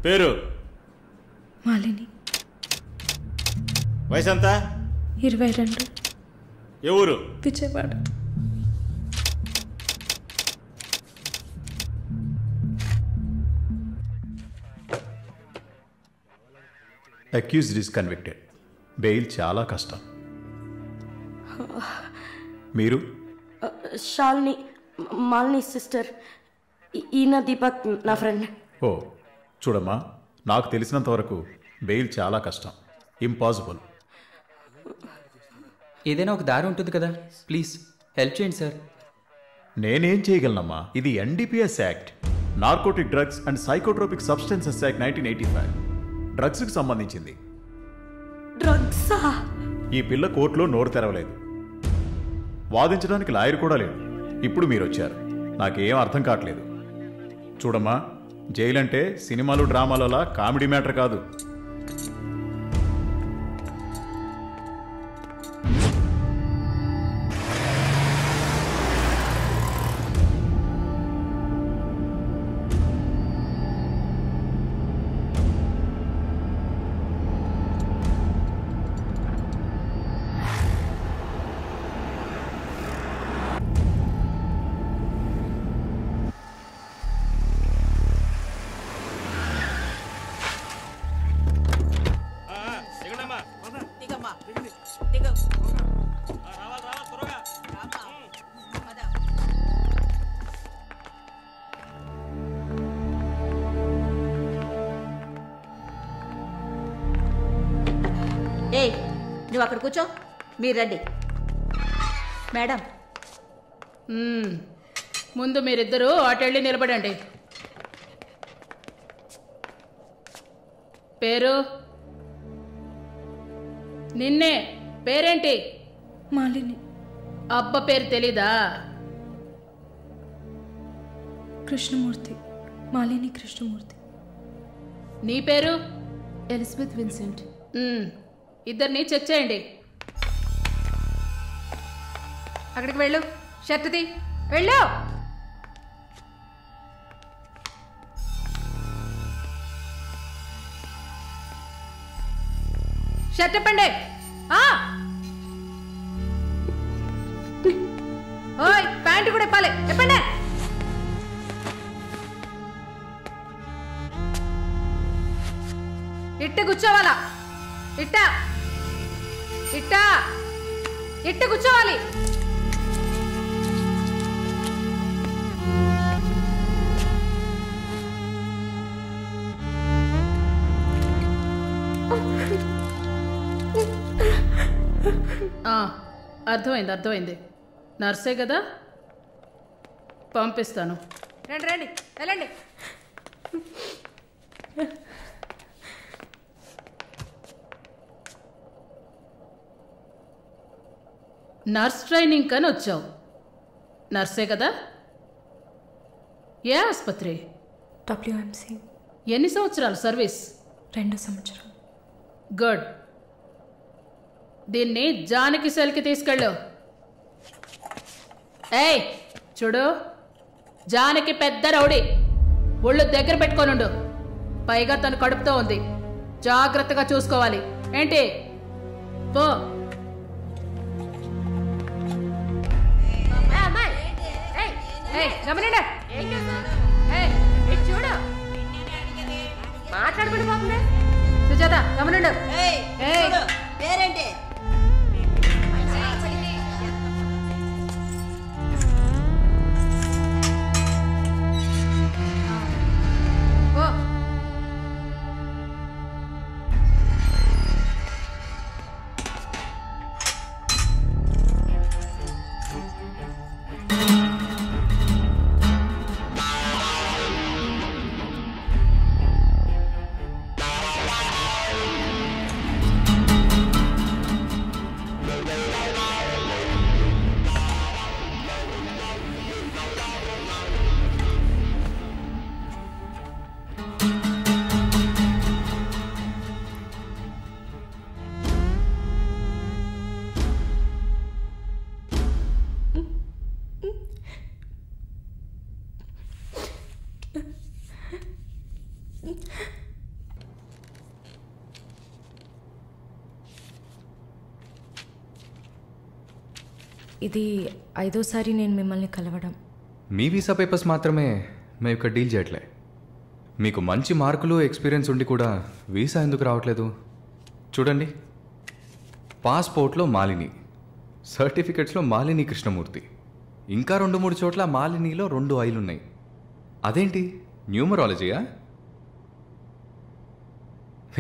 పేరు? మాలిని. వయసు ఎంత? 22. ఏ ఊరు? Vijayawada. Accused is convicted. Bail చాలా కష్టం. మీరు? శాలిని, మాలిని సిస్టర్. ఈయన దీపక్ నా ఫ్రెండ్. ఓ చూడమ్మా, నాకు తెలిసినంత వరకు బెయిల్ చాలా కష్టం, ఇంపాసిబుల్. ఏదైనా ఒక దారి ఉంటుంది కదా, ప్లీజ్ హెల్ప్ చేయండి సార్. నేనేం చేయగలనమ్మా? ఇది NDPS act, narcotic drugs and psychotropic substances act 1985, డ్రగ్స్కి సంబంధించింది. డ్రగ్సా? ఈ పిల్ల కోర్టులో నోరు తెరవలేదు, వాదించడానికి లాయర్ కూడా లేడు. ఇప్పుడు మీరు వచ్చారు, నాకేం అర్థం కావట్లేదు. చూడమ్మా, జైలు అంటే సినిమాలు డ్రామాలలా కామెడీ మ్యాటర్ కాదు. ఏయ్, నువ్వు అక్కడ కూర్చో, మీరు రండి. మేడం, ముందు మీరిద్దరూ అటెళ్ళి నిలబడండి. పేరు? నిన్నే. పేరేంటి? మాలిని. అబ్బ పేరు తెలీదా? కృష్ణమూర్తి. మాలిని కృష్ణమూర్తి. నీ పేరు? Elizabeth Vincent. ఇద్దరిని చెక్ చేయండి. అక్కడికి వెళ్ళు, షర్ట్ తీ, వెళ్ళు. షర్ట్ ఇప్పండి. ఓయ్, ప్యాంటు కూడా ఇప్పాలి, ఇప్పండి. ఇట్ట కూర్చోవాలా? ఇట్ట ఇట్ట ఇట్ట కూర్చోవాలి. అర్థమైంది, అర్థమైంది. నర్సే కదా, పంపిస్తాను. రండి రండి, వెళ్ళండి. నర్స్ ట్రైనింగ్ అని వచ్చావు, నర్సే కదా? ఏ ఆసుపత్రి? డబ్ల్యూఎంసీ. ఎన్ని సంవత్సరాలు సర్వీస్? 2 సంవత్సరాలు. గుడ్. దీన్ని జానకి సెల్కి తీసుకెళ్ళు. ఏయ్ చూడు, జానకి పెద్ద రౌడీ, ఒళ్ళు దగ్గర పెట్టుకోనుండు. పైగా తను కడుపుతో ఉంది, జాగ్రత్తగా చూసుకోవాలి. ఏంటి? పో. గమనండి, చూడు, మాట్లాడుకుంటూ పోతుంది. సుజాత, గమనండు. పేరేంటి? ఇది 5వ సారి నేను మిమ్మల్ని కలవడం. మీ వీసా పేపర్స్ మాత్రమే మేము ఇక్కడ డీల్ చేయట్లే. మీకు మంచి మార్కులు ఎక్స్పీరియన్స్ ఉండి కూడా వీసా ఎందుకు రావట్లేదు? చూడండి, పాస్పోర్ట్లో మాలిని, సర్టిఫికెట్స్లో మాలిని కృష్ణమూర్తి, ఇంకా 2-3 చోట్ల మాలినిలో 2 ఐలు ఉన్నాయి. అదేంటి న్యూమరాలజీయా?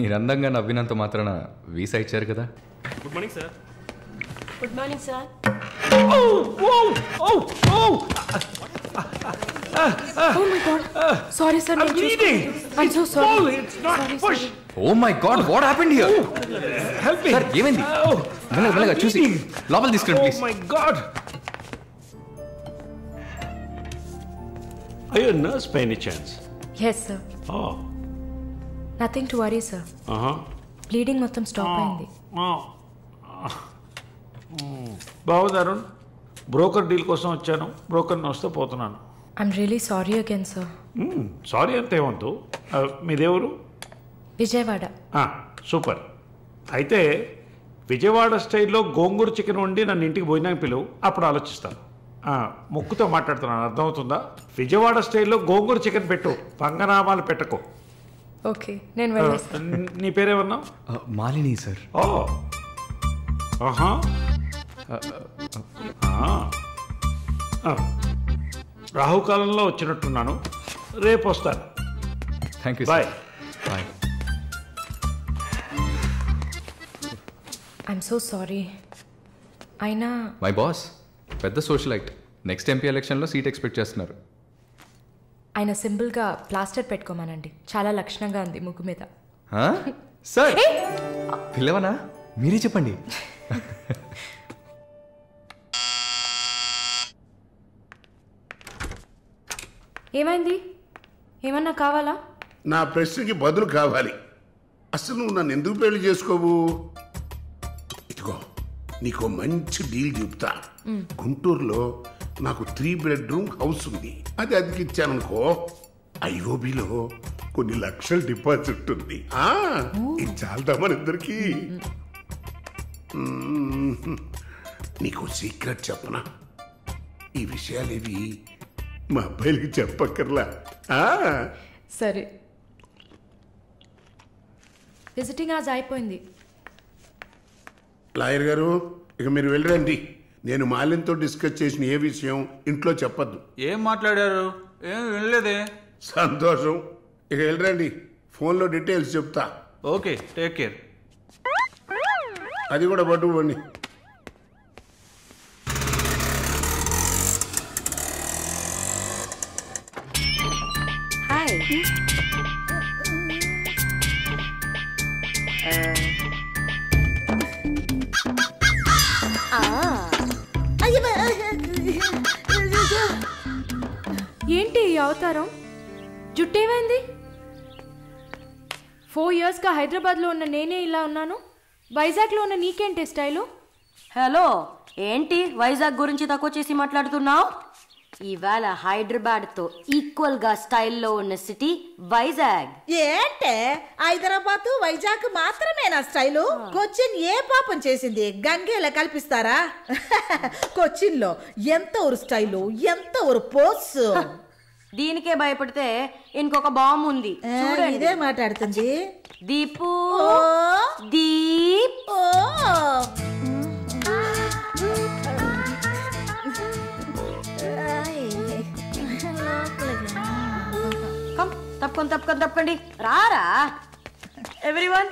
మీరు అందంగా నవ్వినంత మాత్రాన వీసా ఇచ్చారు కదా. Good morning sir. Good morning sir. Oh my God. Sorry sir. I'm I'm so sorry. It's not push. Oh my God, what happened here? Help me. Sir ఏమైంది? మెల్లగా చూసి లోపల తీసుకురండి Oh please. my God. Are you a nurse by any chance? Yes sir. Oh. Nothing to worry sir. Bleeding మొత్తం stop అయింది. బాగుంది Arun. Broker deal కోసం వచ్చాను. బ్రోకర్ని వస్తే పోతున్నాను. I'm really sorry again sir. Sorry అంతే వద్దు. మీదేవరు? విజయవాడ. సూపర్. అయితే విజయవాడ స్టైల్లో గోంగూర చికెన్ వండి నన్ను ఇంటికి భోజనానికి పిలువు, అప్పుడు ఆలోచిస్తాను. ముక్కుతో మాట్లాడుతున్నాను, అర్థమవుతుందా? విజయవాడ స్టైల్లో గోంగూర చికెన్ పెట్టు, పంగనామాలు పెట్టకు. ఓకే, నేను వెళ్ళేస్తాను. నీ పేరేమన్నావు? మాలిని సార్. ఆహా. రాహుకాలంలో వచ్చినట్టున్నాను. రేపు వస్తాను. Thank you. Bye. Bye. I'm so sorry. అయినా మై బాస్ పెద్ద సోషలైట్, నెక్స్ట్ ఎంపీ ఎలక్షన్లో సీట్ ఎక్స్పెక్ట్ చేస్తున్నారు. ఆయన సింపుల్గా ప్లాస్టర్ పెట్టుకోమానండి, చాలా లక్షణంగా ఉంది ముగ్గు మీద. సార్ పిల్లవనా? మీరే చెప్పండి. ఏమైంది? ఏమన్నా కావాలా? నా ప్రశ్నకి బదులు కావాలి. అసలు నువ్వు నన్ను ఎందుకు పెళ్లి చేసుకోవు? ఇదిగో నీకు మంచి డీల్ చెప్తా. గుంటూరులో నాకు 3 bedroom హౌస్ ఉంది. అది అదికిచ్చాననుకో, ఐఓబిలో కొన్ని లక్షల డిపాజిట్ ఉంది. ఇది చాలదా మన ఇద్దరికి? నీకు సీక్రెట్ చెప్పనా? ఈ విషయాలేవి మా అబ్బాయిలకి చెప్పక్కర్లా. సరే, విజిటింగ్ ఆజ్ అయిపోయింది. లాయర్ గారు, ఇక మీరు వెళ్ళరండి. నేను మాలిన్తో డిస్కస్ చేసిన ఏ విషయం ఇంట్లో చెప్పద్దు. ఏం మాట్లాడారు? ఏం వినలేదే. సంతోషం, ఇక వెళ్ళరండి. ఫోన్లో డీటెయిల్స్ చెప్తా. Okay, take care. అది కూడా పట్టుకోండి. హాయ్. ఏంటి ఈ అవతారం? జుట్టేమైంది? 4 yearsగా హైదరాబాద్లో ఉన్న నేనే ఇలా ఉన్నాను, వైజాగ్లో ఉన్న నీకేంటి స్టైలు? హలో, ఏంటి వైజాగ్ గురించి తక్కువ చేసి మాట్లాడుతున్నావు? ఇవాళ హైదరాబాద్తో ఈక్వల్గా స్టైల్లో ఉన్న సిటీ వైజాగ్. ఏంటే హైదరాబాద్ వైజాగ్ మాత్రమేనా స్టైలు? కొచ్చిన్ ఏ పాపం చేసింది? గంగేలా కల్పిస్తారా? కొచ్చిన్ లో ఎంత ఒక స్టైలు, ఎంత ఒక పోస్. దీనికే భయపడితే ఇంకొక బాంబు ఉంది చూడండి. ఇదే మాట్లాడుతుంది దీపు. దీప్. తప్పకండి రారా. Everyone,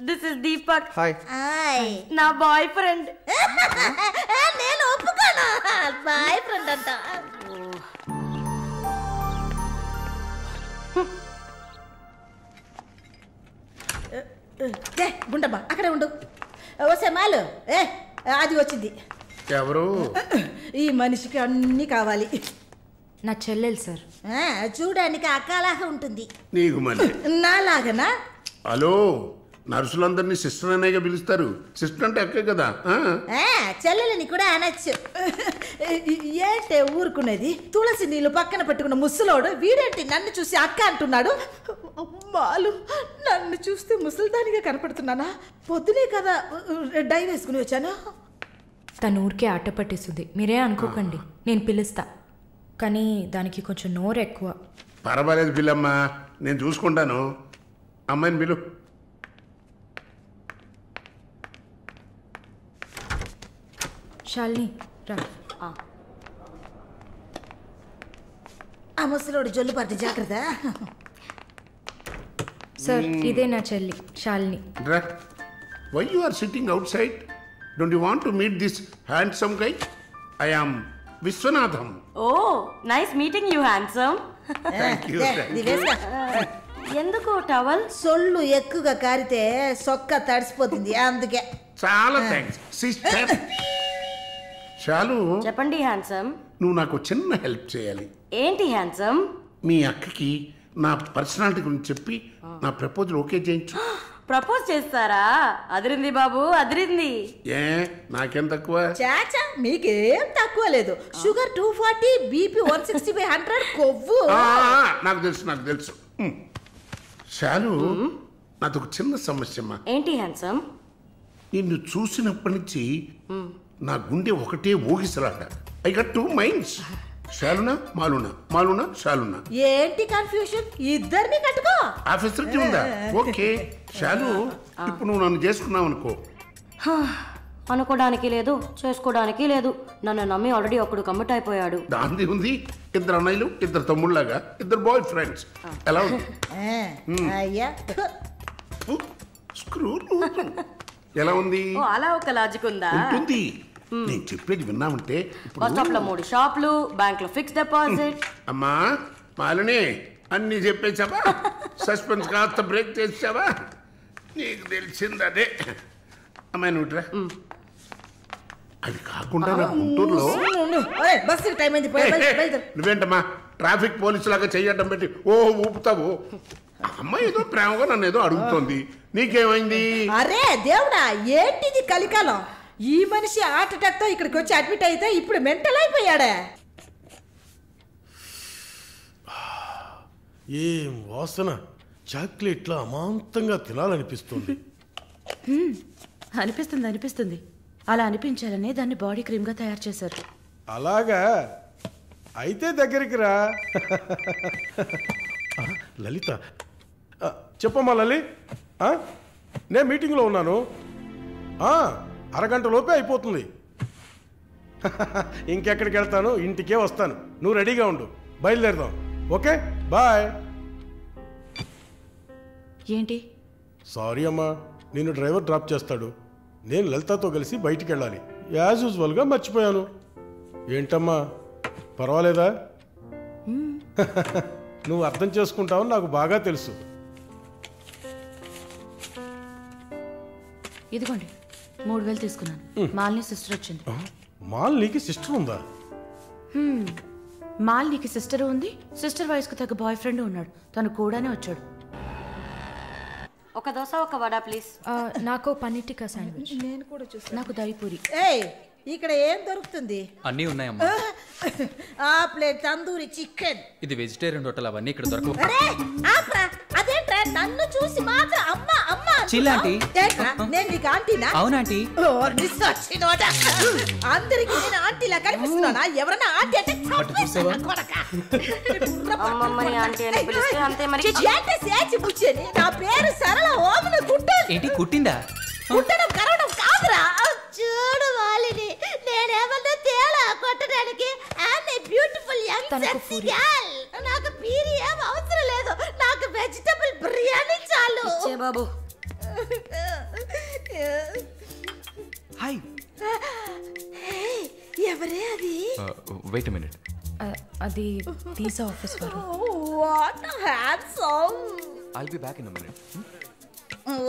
this is Deepak. Hi. నా బాయ్ ఫ్రెండ్. నేను ఒప్పుకోను, బాయ్ ఫ్రెండ్ అంట. గుండమ్మా అక్కడే ఉండు. వస్తే మాలు అది వచ్చింది. ఎవరు? ఈ మనిషికి అన్నీ కావాలి. నా చెల్లెలు సార్. చూడడానికి అక్కలాగా ఉంటుంది. నీకు మళ్ళీ నాలాగనా? హలో, నర్సులందరినీ సిస్టర్ అనేగా పిలుస్తారు. సిస్టర్ అంటే అక్కే కదా. చెల్లెలని కూడా అనొచ్చు. ఏంటే ఊరుకునేది? తులసి నీళ్ళు పక్కన పెట్టుకున్న ముసలోడు వీడేంటి నన్ను చూసి అక్క అంటున్నాడు? అమ్మాలు, నన్ను చూస్తే ముసలిదానిగా కనపడుతున్నానా? పొద్దునే కదా డై వేసుకుని వచ్చాను. తను ఊరికే ఆట పట్టేస్తుంది, మీరే అనుకోకండి. నేను పిలుస్తా, కానీ దానికి కొంచెం నోరు ఎక్కువ. పర్వాలేదు పిల్లమ్మా, నేను చూసుకుంటాను. అమ్మాయిని పిలు. శాలిని రా. ఆ ముసలోడు జొల్లు పడితే జాగ్రత్త. సార్, ఇదే నా చెల్లి Shalini. Why you are sitting outside? Don't you want to meet this handsome guy? I am Vishwanatham. Oh, nice meeting you, handsome. Thank you. ఎందుకు టవల్? సొల్లు ఎక్కువగా కారితే సొక్క తడిసిపోతుంది, అందుకే. చాలా థ్యాంక్స్ సిస్టర్. చాలు. చెప్పండి హ్యాండ్సమ్. నువ్వు నాకు చిన్న హెల్ప్ చేయాలి. ఏంటి హ్యాండ్సమ్? మీ అక్కకి నా పర్సనాలిటీ గురించి చెప్పి నా ప్రపోజల్ ఓకే చేయించు. ప్రపోజ్ చేస్తారా? అదిరింది బాబు, అదిరింది. ఏ నాకేం తక్కువ? చాచా, మీకేం తక్కువ లేదు. షుగర్ 240, బీపీ 160/100, కొవ్వు. నాకు తెలుసు. చాలు, నాది ఒక చిన్న సమస్యమ్మా. ఏంటి హ్యాండ్సమ్? నిన్ను చూసినప్పటి నుంచి నా గుండె ఒకటే ఊగిసలాట. I got 2 minds. శాలునా మాలునా, మాలునా శాలునా. ఏంటి కన్ఫ్యూషన్? ఇద్దరిని కట్టుకో. ఆఫీసర్కి ఉందా? ఓకే శాలు, ఇప్పుడు నువ్వు నన్ను చేసుకున్నావు అనుకో. అనుకోవడానికి లేదు, చేసుకోవడానికి లేదు. నన్ను నమ్మి ఆల్రెడీ ఒకడు కమిట్ అయిపోయాడు. దాంది ఉంది. 2 అన్నయ్యలు, 2 తమ్ముళ్ళలాగా, 2 బాయ్ ఫ్రెండ్స్. ఎలా ఉంది? అయ్యా స్క్రూ ఎలా ఉంది? అలా ఒక లాజిక్ ఉందా? ఉంటుంది. నేను చెప్పేది విన్నామంటే బస్ స్టాప్ లో 3 షాపులు, బ్యాంక్ లో ఫిక్స్ డిపాజిట్. అమ్మా మాలిని, అన్ని చెప్పేసావా? సస్పెన్స్ కాస్త బ్రేక్ చేసావా? నీకు తెలిసింది అదే. అమ్మాయి నువ్వుట్రా. అది కాకుండా నా గుంటూరులో నువ్వేంటమ్మా ట్రాఫిక్ పోలీసు లాగా చెయ్యడం పెట్టి ఊపుతావు? అమ్మాయి ఏదో ప్రేమగా నన్ను ఏదో అడుగుతోంది, నీకేమైంది? అరే దేవుడా, ఏంటిది కలికాలం? ఈ మనిషి హార్ట్ అటాక్ తో ఇక్కడికి వచ్చి అడ్మిట్ అయితే ఇప్పుడు మెంటల్ అయిపోయాడే. ఏం వాసన! చాక్లెట్లా అమాంతంగా తినాలనిపిస్తుంది. అనిపిస్తుంది. అలా అనిపించాలనే దాన్ని బాడీ క్రీమ్ గా తయారు చేశారు. అలాగా? అయితే దగ్గరికి రా. లలిత, చెప్పమ్మా లలి. నేను మీటింగ్లో ఉన్నాను. అరగంట లోపే అయిపోతుంది. ఇంకెక్కడికి వెళ్తాను? ఇంటికే వస్తాను. నువ్వు రెడీగా ఉండు, బయలుదేరదాం. Okay, bye. ఏంటి? సారీ అమ్మా, నేను డ్రైవర్ డ్రాప్ చేస్తాడు. నేను లలితతో కలిసి బయటికి వెళ్ళాలి. యాజ్ యూజువల్గా మర్చిపోయాను. ఏంటమ్మా, పర్వాలేదా? నువ్వు అర్థం చేసుకుంటావని నాకు బాగా తెలుసు. ఇదిగోండి 3000 తీసుకున్నాను. మాలిని సిస్టర్ వచ్చింది. మాలినికి సిస్టర్ ఉందా? మాలినికి సిస్టర్ ఉంది. సిస్టర్ వయసుకు తగ్గ బాయ్ ఫ్రెండ్ ఉన్నాడు. తను కూడానే వచ్చాడు. ఒక దోశ, ఒక వడ ప్లీజ్. నాకు పన్నీర్ టిక్కా శాండ్విచ్. నేను కూడా చూసాను. నాకు దయపూరి. ఇక్కడ ఏం దొరుకుతుంది? అన్నీ ఉన్నాయమ్మా. ఆ ప్లేట్ తందూరి చికెన్. ఇది వెజిటేరియన్ హోటల్, అవన్నీ ఇక్కడ దొరకవు. అదేంట్రా నన్ను చూసి మాత్రం అమ్మా అమ్మా చిల్లాంటి? నేను నీకు ఆంటీనా? అవునాంటీ. అందరికి నేను ఆంటీలా కనిపిస్తున్నానా? ఎవరన్నా ఆంటీ అంటే నా పేరు సరళ ఓమన కుట్టాను. ఏంటి కుట్టిందా? కుట్టడం కరవడం కాదురా. చూడు వాలిని, నేనేమన్నా తేలా కొట్టడానికి. Beautiful young sexy girl. నాకు పీరి ఏం అవసరం లేదు. నాకు వెజిటబుల్ బిర్యానీ చాలు. బాబు హాయ్. ఎవరే అది? Wait a minute. అది వీసా ఆఫీస్ వారు. What handsome. I'll be back in a minute.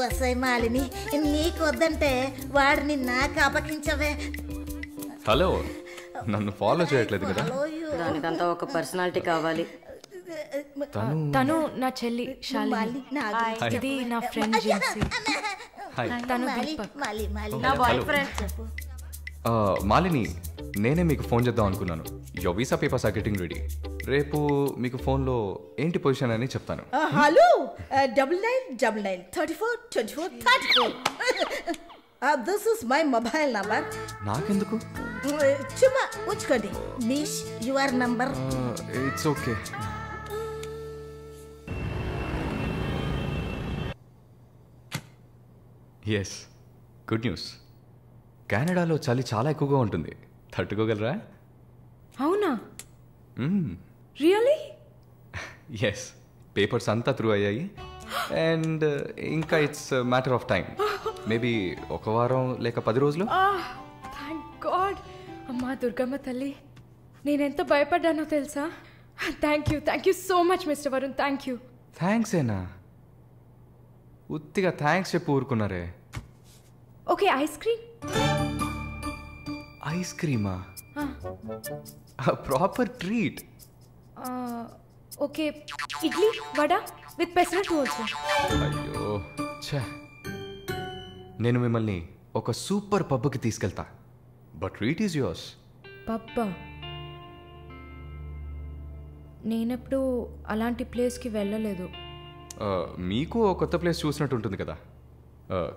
వసై మాలిని, నీకు వద్దంటే వాడిని నాకు అపకించవే. హలో, నన్ను ఫాలో చేయట్లేదు కదా? దానికంతా ఒక పర్సనాలిటీ కావాలి. తను నా చెల్లి శాలిని. ఇది నా ఫ్రెండ్ జిన్సీ. తను నా బాయ్ ఫ్రెండ్. మాలిని, నేనే మీకు ఫోన్ చేద్దాం అనుకున్నాను. Your visa papers are getting ready. రేపు మీకు ఫోన్లో ఏంటి పొజిషన్ అని చెప్తాను. Hello, 9999 34 24 34. This is my mobile number. నాకెందుకు? చుమ్మా ఉంచుకోండి. Miss your number. It's okay. Yes, good news. కెనడాలో చలి చాలా ఎక్కువగా ఉంటుంది. తట్టుకోగలరా? అవునా? రియలీ? ఎస్, పేపర్స్ అంతా త్రూ అయ్యాయి. అండ్ ఇంకా it's matter of time. Maybe ఒక వారం లేక 10 రోజులు. Thank God. అమ్మా దుర్గమ్మ తల్లి, నేనెంత భయపడ్డానో తెలుసా? Thank you so much mister Varun. Thank you. Thanks ఏనా? ఉత్తిగా థ్యాంక్స్ చెప్పి ఊరుకున్నారే. Okay, ice cream. ఐస్ క్రీమా? Proper treat. Okay, idli vada with pesarattu also. అయ్యో ఛే, నేను మిమ్మల్ని ఒక సూపర్ పబ్కి తీసుకెళ్తా. But treat is yours. Pabba? నేనెప్పుడు అలాంటి ప్లేస్కి వెళ్ళలేదు. మీకు ఒక కొత్త ప్లేస్ చూసినట్టు ఉంటుంది కదా.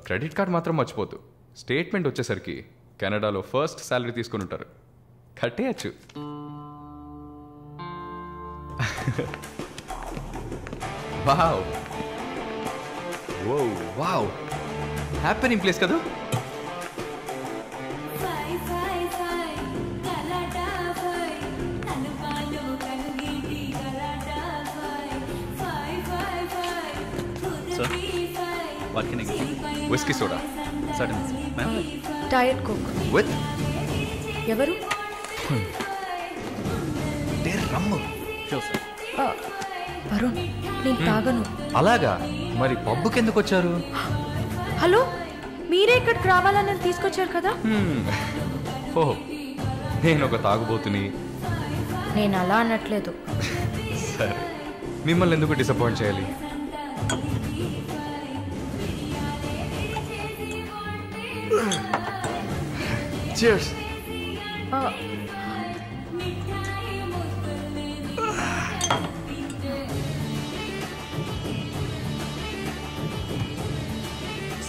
క్రెడిట్ కార్డ్ మాత్రం మర్చిపోద్దు. స్టేట్మెంట్ వచ్చేసరికి కెనడాలో ఫస్ట్ శాలరీ తీసుకొని ఉంటారు. కట్టేయచ్చు. వావ్ వావ్, హ్యాపెనింగ్ ప్లేస్ కదా. Whisky soda. Diet coke with ఎవరు? రమ్ము. వరుణ్, నేను తాగను. అలాగా? మరి పబ్బుకి ఎందుకు వచ్చారు? హలో, మీరే ఇక్కడికి రావాలని తీసుకొచ్చారు కదా. ఓ, నేను ఒక తాగుబోతుని. నేను అలా అనట్లేదు. సరే, మిమ్మల్ని ఎందుకు డిసప్పాయింట్ చేయాలి? Cheers.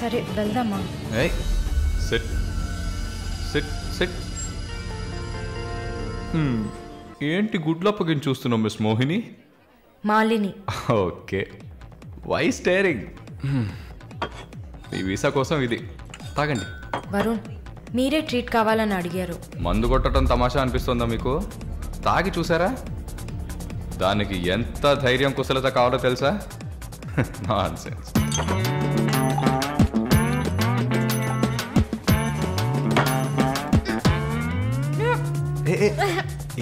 సరే వెళ్దామా? Sit sit sit. ఏంటి గుడ్లప్పగిని చూస్తున్నావు miss Mohini? Malini. Okay, why staring? ఈ వీసా కోసం ఇది తాగండి. వరుణ్, మీరే ట్రీట్ కావాలని అడిగారు. మందు కొట్టడం తమాషా అనిపిస్తుందా మీకు? తాగి చూసారా? దానికి ఎంత ధైర్యం కుశలత కావాలో తెలుసా? నాన్సెన్స్.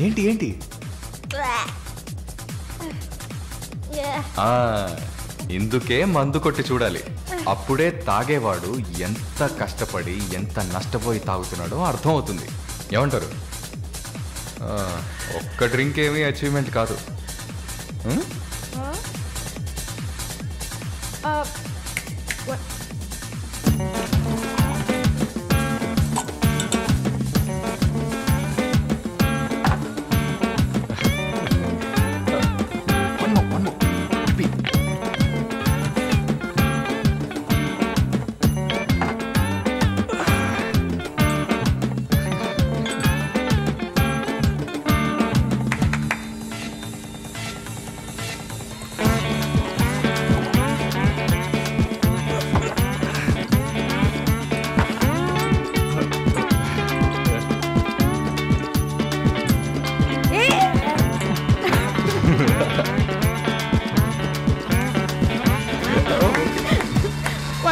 ఏంటి ఏంటి? ఇందుకే మందు కొట్టి చూడాలి. అప్పుడే తాగేవాడు ఎంత కష్టపడి ఎంత నష్టపోయి తాగుతున్నాడో అర్థమవుతుంది. ఏమంటారు? ఒక్క డ్రింక్ ఏమీ అచీవ్మెంట్ కాదు.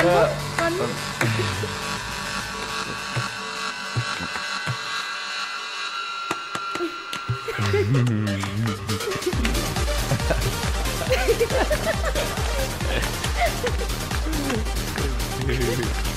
Ha ha ha.